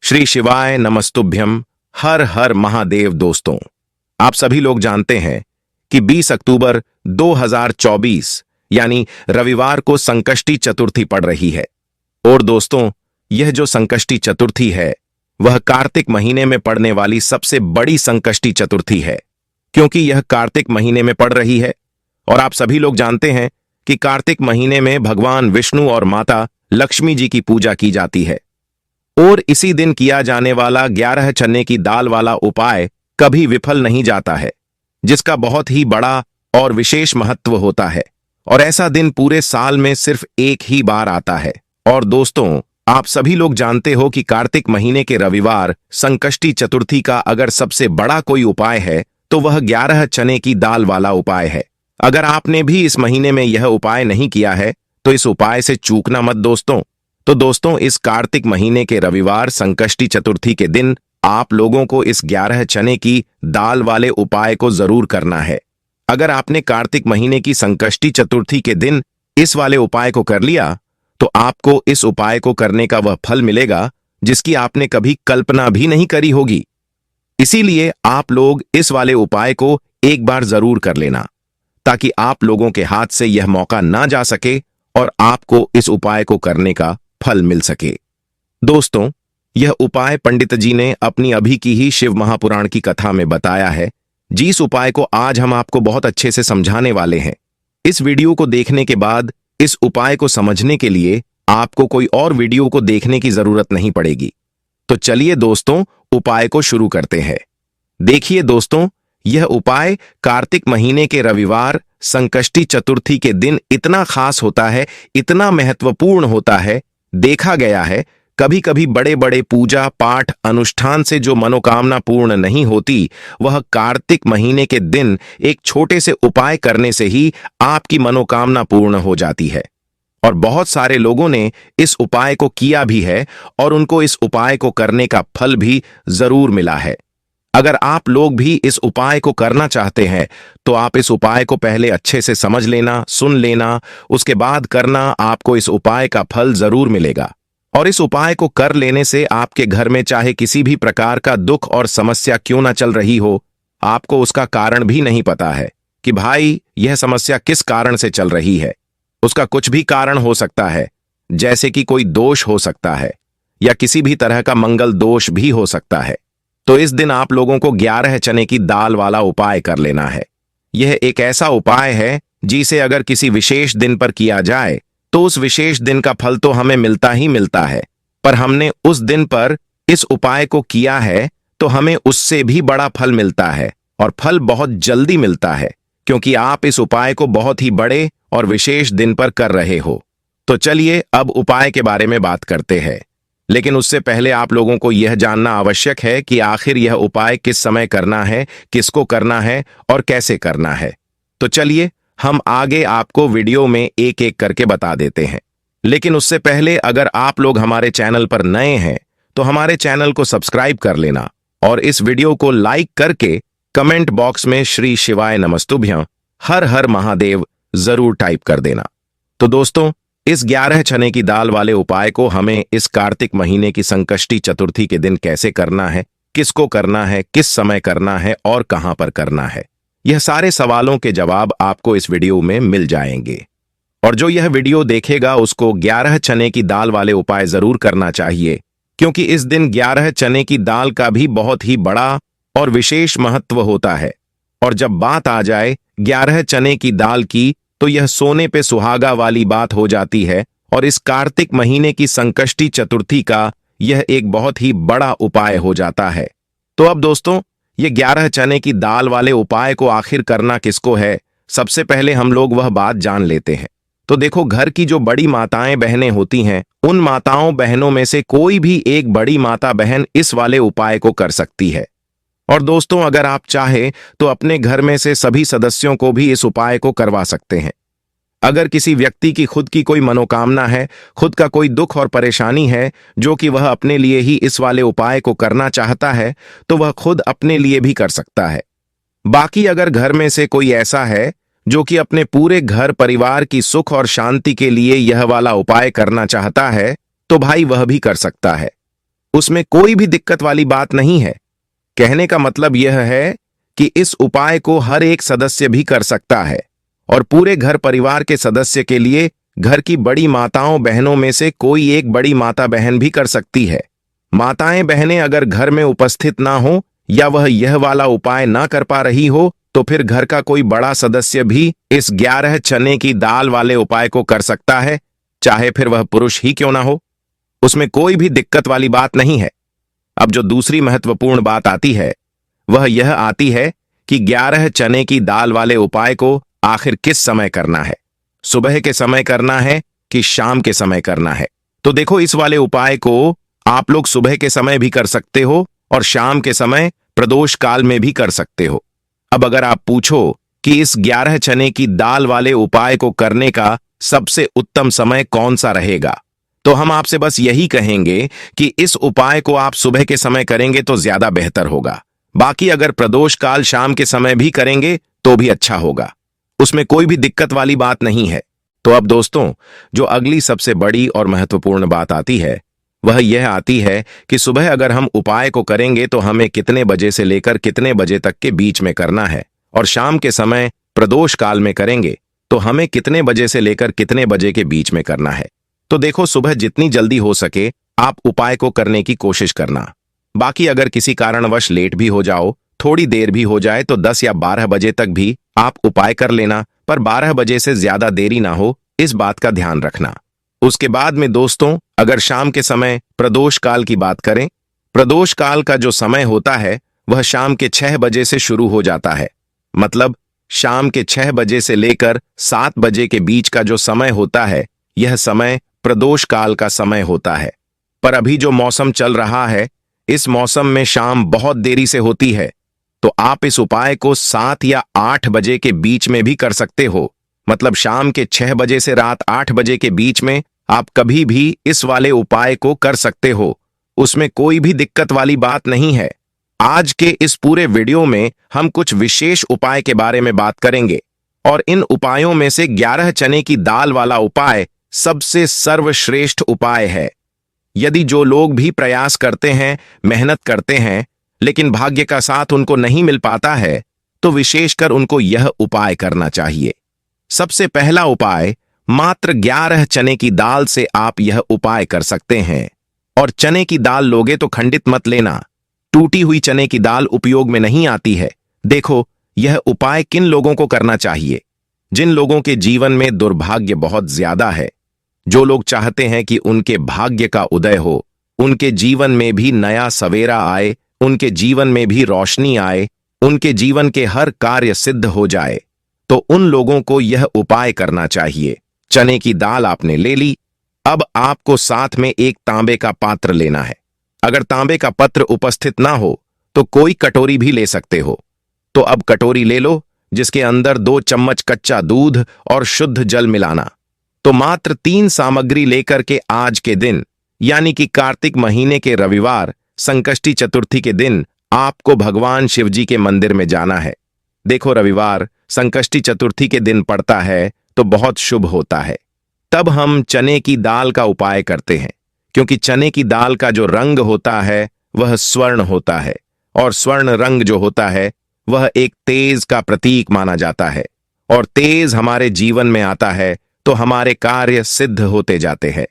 श्री शिवाय नमस्तुभ्यम। हर हर महादेव। दोस्तों, आप सभी लोग जानते हैं कि 20 अक्टूबर 2024 यानी रविवार को संकष्टी चतुर्थी पड़ रही है। और दोस्तों, यह जो संकष्टी चतुर्थी है वह कार्तिक महीने में पड़ने वाली सबसे बड़ी संकष्टी चतुर्थी है, क्योंकि यह कार्तिक महीने में पड़ रही है। और आप सभी लोग जानते हैं कि कार्तिक महीने में भगवान विष्णु और माता लक्ष्मी जी की पूजा की जाती है। और इसी दिन किया जाने वाला 11 चने की दाल वाला उपाय कभी विफल नहीं जाता है, जिसका बहुत ही बड़ा और विशेष महत्व होता है। और ऐसा दिन पूरे साल में सिर्फ एक ही बार आता है। और दोस्तों, आप सभी लोग जानते हो कि कार्तिक महीने के रविवार संकष्टी चतुर्थी का अगर सबसे बड़ा कोई उपाय है तो वह 11 चने की दाल वाला उपाय है। अगर आपने भी इस महीने में यह उपाय नहीं किया है तो इस उपाय से चूकना मत दोस्तों। तो दोस्तों, इस कार्तिक महीने के रविवार संकष्टी चतुर्थी के दिन आप लोगों को इस 11 चने की दाल वाले उपाय को जरूर करना है। अगर आपने कार्तिक महीने की संकष्टी चतुर्थी के दिन इस वाले उपाय को कर लिया तो आपको इस उपाय को करने का वह फल मिलेगा जिसकी आपने कभी कल्पना भी नहीं करी होगी। इसीलिए आप लोग इस वाले उपाय को एक बार जरूर कर लेना, ताकि आप लोगों के हाथ से यह मौका ना जा सके और आपको इस उपाय को करने का फल मिल सके। दोस्तों, यह उपाय पंडित जी ने अपनी अभी की ही शिव महापुराण की कथा में बताया है, जिस उपाय को आज हम आपको बहुत अच्छे से समझाने वाले हैं। इस वीडियो को देखने के बाद इस उपाय को समझने के लिए आपको कोई और वीडियो को देखने की जरूरत नहीं पड़ेगी। तो चलिए दोस्तों, उपाय को शुरू करते हैं। देखिए दोस्तों, यह उपाय कार्तिक महीने के रविवार संकष्टी चतुर्थी के दिन इतना खास होता है, इतना महत्वपूर्ण होता है। देखा गया है कभी कभी बड़े बड़े पूजा पाठ अनुष्ठान से जो मनोकामना पूर्ण नहीं होती, वह कार्तिक महीने के दिन एक छोटे से उपाय करने से ही आपकी मनोकामना पूर्ण हो जाती है। और बहुत सारे लोगों ने इस उपाय को किया भी है और उनको इस उपाय को करने का फल भी जरूर मिला है। अगर आप लोग भी इस उपाय को करना चाहते हैं तो आप इस उपाय को पहले अच्छे से समझ लेना, सुन लेना, उसके बाद करना। आपको इस उपाय का फल जरूर मिलेगा। और इस उपाय को कर लेने से आपके घर में चाहे किसी भी प्रकार का दुख और समस्या क्यों ना चल रही हो, आपको उसका कारण भी नहीं पता है कि भाई यह समस्या किस कारण से चल रही है। उसका कुछ भी कारण हो सकता है, जैसे कि कोई दोष हो सकता है या किसी भी तरह का मंगल दोष भी हो सकता है। तो इस दिन आप लोगों को 11 चने की दाल वाला उपाय कर लेना है। यह एक ऐसा उपाय है जिसे अगर किसी विशेष दिन पर किया जाए तो उस विशेष दिन का फल तो हमें मिलता ही मिलता है, पर हमने उस दिन पर इस उपाय को किया है तो हमें उससे भी बड़ा फल मिलता है। और फल बहुत जल्दी मिलता है, क्योंकि आप इस उपाय को बहुत ही बड़े और विशेष दिन पर कर रहे हो। तो चलिए अब उपाय के बारे में बात करते हैं। लेकिन उससे पहले आप लोगों को यह जानना आवश्यक है कि आखिर यह उपाय किस समय करना है, किसको करना है और कैसे करना है। तो चलिए हम आगे आपको वीडियो में एक एक करके बता देते हैं। लेकिन उससे पहले अगर आप लोग हमारे चैनल पर नए हैं तो हमारे चैनल को सब्सक्राइब कर लेना और इस वीडियो को लाइक करके कमेंट बॉक्स में श्री शिवाय नमस्तुभ्यं हर हर महादेव जरूर टाइप कर देना। तो दोस्तों, इस 11 चने की दाल वाले उपाय को हमें इस कार्तिक महीने की संकष्टी चतुर्थी के दिन कैसे करना है, किसको करना है, किस समय करना है और कहां पर करना है, यह सारे सवालों के जवाब आपको इस वीडियो में मिल जाएंगे। और जो यह वीडियो देखेगा उसको 11 चने की दाल वाले उपाय जरूर करना चाहिए, क्योंकि इस दिन 11 चने की दाल का भी बहुत ही बड़ा और विशेष महत्व होता है। और जब बात आ जाए 11 चने की दाल की, तो यह सोने पे सुहागा वाली बात हो जाती है। और इस कार्तिक महीने की संकष्टी चतुर्थी का यह एक बहुत ही बड़ा उपाय हो जाता है। तो अब दोस्तों, ये 11 चने की दाल वाले उपाय को आखिर करना किसको है, सबसे पहले हम लोग वह बात जान लेते हैं। तो देखो, घर की जो बड़ी माताएं बहनें होती हैं, उन माताओं बहनों में से कोई भी एक बड़ी माता बहन इस वाले उपाय को कर सकती है। और दोस्तों, अगर आप चाहे तो अपने घर में से सभी सदस्यों को भी इस उपाय को करवा सकते हैं। अगर किसी व्यक्ति की खुद की कोई मनोकामना है, खुद का कोई दुख और परेशानी है जो कि वह अपने लिए ही इस वाले उपाय को करना चाहता है, तो वह खुद अपने लिए भी कर सकता है। बाकी अगर घर में से कोई ऐसा है जो कि अपने पूरे घर परिवार की सुख और शांति के लिए यह वाला उपाय करना चाहता है, तो भाई वह भी कर सकता है। उसमें कोई भी दिक्कत वाली बात नहीं है। कहने का मतलब यह है कि इस उपाय को हर एक सदस्य भी कर सकता है और पूरे घर परिवार के सदस्य के लिए घर की बड़ी माताओं बहनों में से कोई एक बड़ी माता बहन भी कर सकती है। माताएं बहनें अगर घर में उपस्थित ना हो या वह यह वाला उपाय ना कर पा रही हो तो फिर घर का कोई बड़ा सदस्य भी इस 11 चने की दाल वाले उपाय को कर सकता है, चाहे फिर वह पुरुष ही क्यों ना हो। उसमें कोई भी दिक्कत वाली बात नहीं है। अब जो दूसरी महत्वपूर्ण बात आती है वह यह आती है कि 11 चने की दाल वाले उपाय को आखिर किस समय करना है, सुबह के समय करना है कि शाम के समय करना है। तो देखो, इस वाले उपाय को आप लोग सुबह के समय भी कर सकते हो और शाम के समय प्रदोष काल में भी कर सकते हो। अब अगर आप पूछो कि इस 11 चने की दाल वाले उपाय को करने का सबसे उत्तम समय कौन सा रहेगा, तो हम आपसे बस यही कहेंगे कि इस उपाय को आप सुबह के समय करेंगे तो ज्यादा बेहतर होगा। बाकी अगर प्रदोष काल शाम के समय भी करेंगे तो भी अच्छा होगा, उसमें कोई भी दिक्कत वाली बात नहीं है। तो अब दोस्तों, जो अगली सबसे बड़ी और महत्वपूर्ण बात आती है वह यह आती है कि सुबह अगर हम उपाय को करेंगे तो हमें कितने बजे से लेकर कितने बजे तक के बीच में करना है, और शाम के समय प्रदोष काल में करेंगे तो हमें कितने बजे से लेकर कितने बजे के बीच में करना है। तो देखो, सुबह जितनी जल्दी हो सके आप उपाय को करने की कोशिश करना। बाकी अगर किसी कारणवश लेट भी हो जाओ, थोड़ी देर भी हो जाए, तो 10 या 12 बजे तक भी आप उपाय कर लेना, पर 12 बजे से ज्यादा देरी ना हो, इस बात का ध्यान रखना। उसके बाद में दोस्तों, अगर शाम के समय प्रदोष काल की बात करें, प्रदोष काल का जो समय होता है वह शाम के 6 बजे से शुरू हो जाता है। मतलब शाम के 6 बजे से लेकर 7 बजे के बीच का जो समय होता है यह समय प्रदोष काल का समय होता है। पर अभी जो मौसम चल रहा है, इस मौसम में शाम बहुत देरी से होती है, तो आप इस उपाय को 7 या 8 बजे के बीच में भी कर सकते हो। मतलब शाम के 6 बजे से रात 8 बजे के बीच में आप कभी भी इस वाले उपाय को कर सकते हो, उसमें कोई भी दिक्कत वाली बात नहीं है। आज के इस पूरे वीडियो में हम कुछ विशेष उपाय के बारे में बात करेंगे और इन उपायों में से 11 चने की दाल वाला उपाय सबसे सर्वश्रेष्ठ उपाय है। यदि जो लोग भी प्रयास करते हैं, मेहनत करते हैं, लेकिन भाग्य का साथ उनको नहीं मिल पाता है, तो विशेषकर उनको यह उपाय करना चाहिए। सबसे पहला उपाय, मात्र 11 चने की दाल से आप यह उपाय कर सकते हैं। और चने की दाल लोगे तो खंडित मत लेना, टूटी हुई चने की दाल उपयोग में नहीं आती है। देखो, यह उपाय किन लोगों को करना चाहिए? जिन लोगों के जीवन में दुर्भाग्य बहुत ज्यादा है, जो लोग चाहते हैं कि उनके भाग्य का उदय हो, उनके जीवन में भी नया सवेरा आए, उनके जीवन में भी रोशनी आए, उनके जीवन के हर कार्य सिद्ध हो जाए, तो उन लोगों को यह उपाय करना चाहिए। चने की दाल आपने ले ली, अब आपको साथ में एक तांबे का पात्र लेना है। अगर तांबे का पत्र उपस्थित ना हो तो कोई कटोरी भी ले सकते हो। तो अब कटोरी ले लो जिसके अंदर 2 चम्मच कच्चा दूध और शुद्ध जल मिलाना। तो मात्र 3 सामग्री लेकर के आज के दिन, यानी कि कार्तिक महीने के रविवार संकष्टी चतुर्थी के दिन आपको भगवान शिवजी के मंदिर में जाना है। देखो, रविवार संकष्टी चतुर्थी के दिन पड़ता है तो बहुत शुभ होता है। तब हम चने की दाल का उपाय करते हैं, क्योंकि चने की दाल का जो रंग होता है वह स्वर्ण होता है, और स्वर्ण रंग जो होता है वह एक तेज का प्रतीक माना जाता है, और तेज हमारे जीवन में आता है तो हमारे कार्य सिद्ध होते जाते हैं।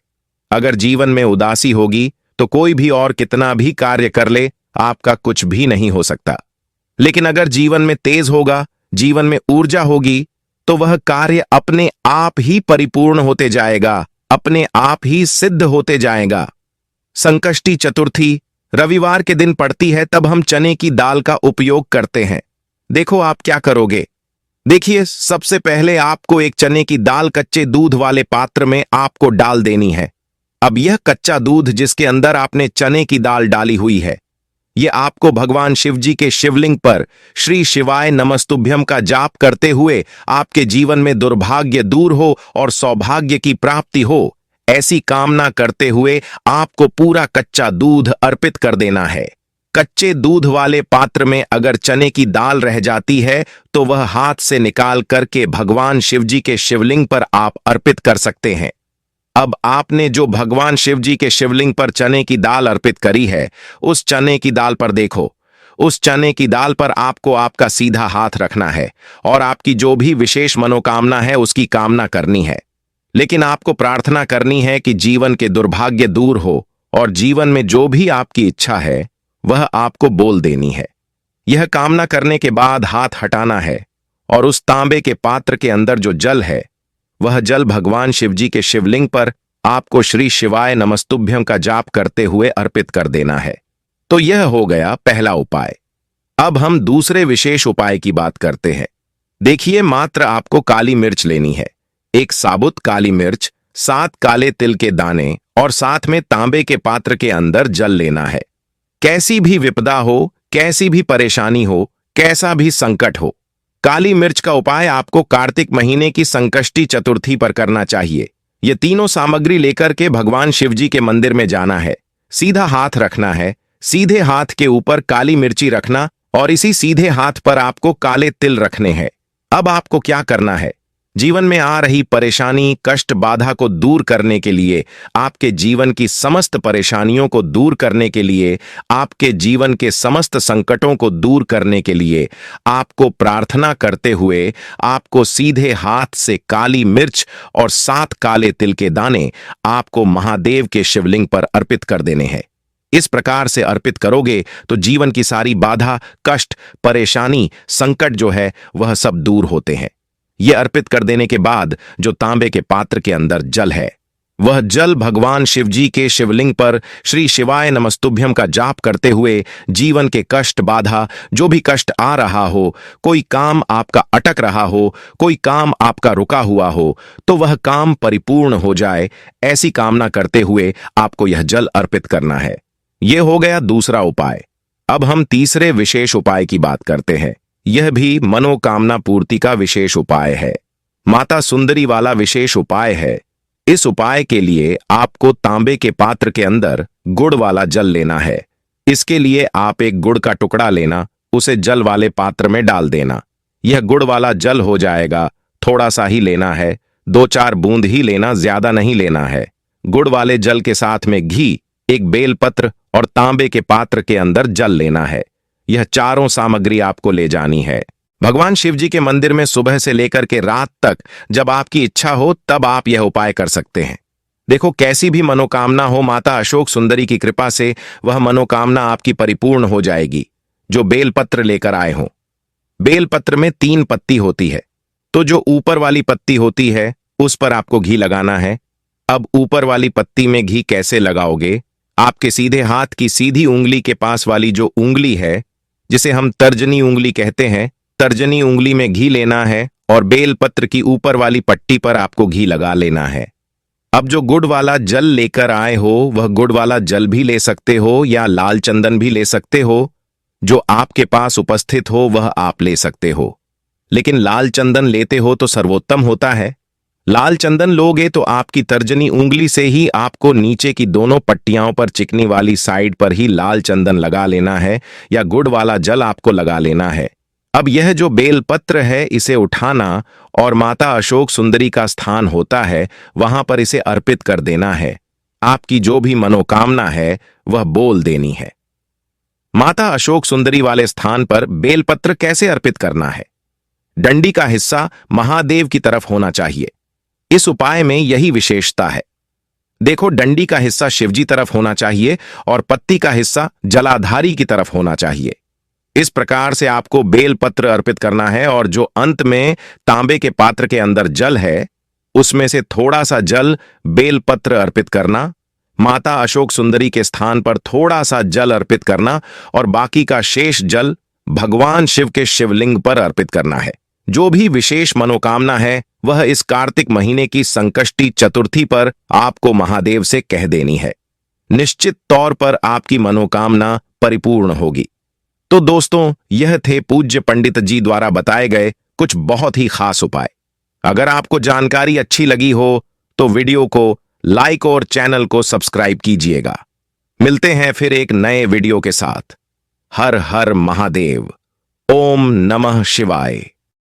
अगर जीवन में उदासी होगी तो कोई भी और कितना भी कार्य कर ले, आपका कुछ भी नहीं हो सकता। लेकिन अगर जीवन में तेज होगा, जीवन में ऊर्जा होगी, तो वह कार्य अपने आप ही परिपूर्ण होते जाएगा, अपने आप ही सिद्ध होते जाएगा। संकष्टी चतुर्थी रविवार के दिन पड़ती है, तब हम चने की दाल का उपयोग करते हैं। देखो, आप क्या करोगे। देखिए, सबसे पहले आपको एक चने की दाल कच्चे दूध वाले पात्र में आपको डाल देनी है। अब यह कच्चा दूध जिसके अंदर आपने चने की दाल डाली हुई है, यह आपको भगवान शिवजी के शिवलिंग पर श्री शिवाय नमस्तुभ्यम का जाप करते हुए आपके जीवन में दुर्भाग्य दूर हो और सौभाग्य की प्राप्ति हो, ऐसी कामना करते हुए आपको पूरा कच्चा दूध अर्पित कर देना है। कच्चे दूध वाले पात्र में अगर चने की दाल रह जाती है तो वह हाथ से निकाल करके भगवान शिवजी के शिवलिंग पर आप अर्पित कर सकते हैं। अब आपने जो भगवान शिव जी के शिवलिंग पर चने की दाल अर्पित करी है, उस चने की दाल पर देखो। उस चने की दाल पर आपको आपका सीधा हाथ रखना है और आपकी जो भी विशेष मनोकामना है उसकी कामना करनी है। लेकिन आपको प्रार्थना करनी है कि जीवन के दुर्भाग्य दूर हो और जीवन में जो भी आपकी इच्छा है वह आपको बोल देनी है। यह कामना करने के बाद हाथ हटाना है और उस तांबे के पात्र के अंदर जो जल है वह जल भगवान शिव जी के शिवलिंग पर आपको श्री शिवाय नमस्तुभ्यं का जाप करते हुए अर्पित कर देना है। तो यह हो गया पहला उपाय। अब हम दूसरे विशेष उपाय की बात करते हैं। देखिए, मात्र आपको काली मिर्च लेनी है, एक साबुत काली मिर्च, 7 काले तिल के दाने और साथ में तांबे के पात्र के अंदर जल लेना है। कैसी भी विपदा हो, कैसी भी परेशानी हो, कैसा भी संकट हो, काली मिर्च का उपाय आपको कार्तिक महीने की संकष्टी चतुर्थी पर करना चाहिए। ये तीनों सामग्री लेकर के भगवान शिव जी के मंदिर में जाना है, सीधा हाथ रखना है, सीधे हाथ के ऊपर काली मिर्ची रखना और इसी सीधे हाथ पर आपको काले तिल रखने हैं। अब आपको क्या करना है? जीवन में आ रही परेशानी, कष्ट, बाधा को दूर करने के लिए, आपके जीवन की समस्त परेशानियों को दूर करने के लिए, आपके जीवन के समस्त संकटों को दूर करने के लिए आपको प्रार्थना करते हुए आपको सीधे हाथ से काली मिर्च और 7 काले तिल के दाने आपको महादेव के शिवलिंग पर अर्पित कर देने हैं। इस प्रकार से अर्पित करोगे तो जीवन की सारी बाधा, कष्ट, परेशानी, संकट जो है वह सब दूर होते हैं। ये अर्पित कर देने के बाद जो तांबे के पात्र के अंदर जल है, वह जल भगवान शिव जी के शिवलिंग पर श्री शिवाय नमस्तुभ्यं का जाप करते हुए जीवन के कष्ट, बाधा, जो भी कष्ट आ रहा हो, कोई काम आपका अटक रहा हो, कोई काम आपका रुका हुआ हो, तो वह काम परिपूर्ण हो जाए, ऐसी कामना करते हुए आपको यह जल अर्पित करना है। यह हो गया दूसरा उपाय। अब हम तीसरे विशेष उपाय की बात करते हैं। यह भी मनोकामना पूर्ति का विशेष उपाय है, माता सुंदरी वाला विशेष उपाय है। इस उपाय के लिए आपको तांबे के पात्र के अंदर गुड़ वाला जल लेना है। इसके लिए आप एक गुड़ का टुकड़ा लेना, उसे जल वाले पात्र में डाल देना। यह गुड़ वाला जल हो जाएगा, थोड़ा सा ही लेना है, 2-4 बूंद ही लेना, ज्यादा नहीं लेना है। गुड़ वाले जल के साथ में घी, एक बेलपत्र और तांबे के पात्र के अंदर जल लेना है। यह चारों सामग्री आपको ले जानी है। भगवान शिव जी के मंदिर में सुबह से लेकर के रात तक जब आपकी इच्छा हो तब आप यह उपाय कर सकते हैं। देखो, कैसी भी मनोकामना हो, माता अशोक सुंदरी की कृपा से वह मनोकामना आपकी परिपूर्ण हो जाएगी। जो बेलपत्र लेकर आए हो, बेलपत्र में 3 पत्ती होती है, तो जो ऊपर वाली पत्ती होती है उस पर आपको घी लगाना है। अब ऊपर वाली पत्ती में घी कैसे लगाओगे? आपके सीधे हाथ की सीधी उंगली के पास वाली जो उंगली है, जिसे हम तर्जनी उंगली कहते हैं, तर्जनी उंगली में घी लेना है और बेलपत्र की ऊपर वाली पट्टी पर आपको घी लगा लेना है। अब जो गुड़ वाला जल लेकर आए हो, वह गुड़ वाला जल भी ले सकते हो या लाल चंदन भी ले सकते हो। जो आपके पास उपस्थित हो वह आप ले सकते हो, लेकिन लाल चंदन लेते हो तो सर्वोत्तम होता है। लाल चंदन लोगे तो आपकी तर्जनी उंगली से ही आपको नीचे की दोनों पट्टियों पर, चिकनी वाली साइड पर ही लाल चंदन लगा लेना है या गुड़ वाला जल आपको लगा लेना है। अब यह जो बेलपत्र है इसे उठाना और माता अशोक सुंदरी का स्थान होता है वहां पर इसे अर्पित कर देना है। आपकी जो भी मनोकामना है वह बोल देनी है। माता अशोक सुंदरी वाले स्थान पर बेलपत्र कैसे अर्पित करना है? डंडी का हिस्सा महादेव की तरफ होना चाहिए। इस उपाय में यही विशेषता है। देखो, डंडी का हिस्सा शिवजी तरफ होना चाहिए और पत्ती का हिस्सा जलाधारी की तरफ होना चाहिए। इस प्रकार से आपको बेलपत्र अर्पित करना है और जो अंत में तांबे के पात्र के अंदर जल है उसमें से थोड़ा सा जल बेलपत्र अर्पित करना, माता अशोक सुंदरी के स्थान पर थोड़ा सा जल अर्पित करना और बाकी का शेष जल भगवान शिव के शिवलिंग पर अर्पित करना है। जो भी विशेष मनोकामना है वह इस कार्तिक महीने की संकष्टी चतुर्थी पर आपको महादेव से कह देनी है। निश्चित तौर पर आपकी मनोकामना परिपूर्ण होगी। तो दोस्तों, यह थे पूज्य पंडित जी द्वारा बताए गए कुछ बहुत ही खास उपाय। अगर आपको जानकारी अच्छी लगी हो तो वीडियो को लाइक और चैनल को सब्सक्राइब कीजिएगा। मिलते हैं फिर एक नए वीडियो के साथ। हर हर महादेव। ओम नमः शिवाय।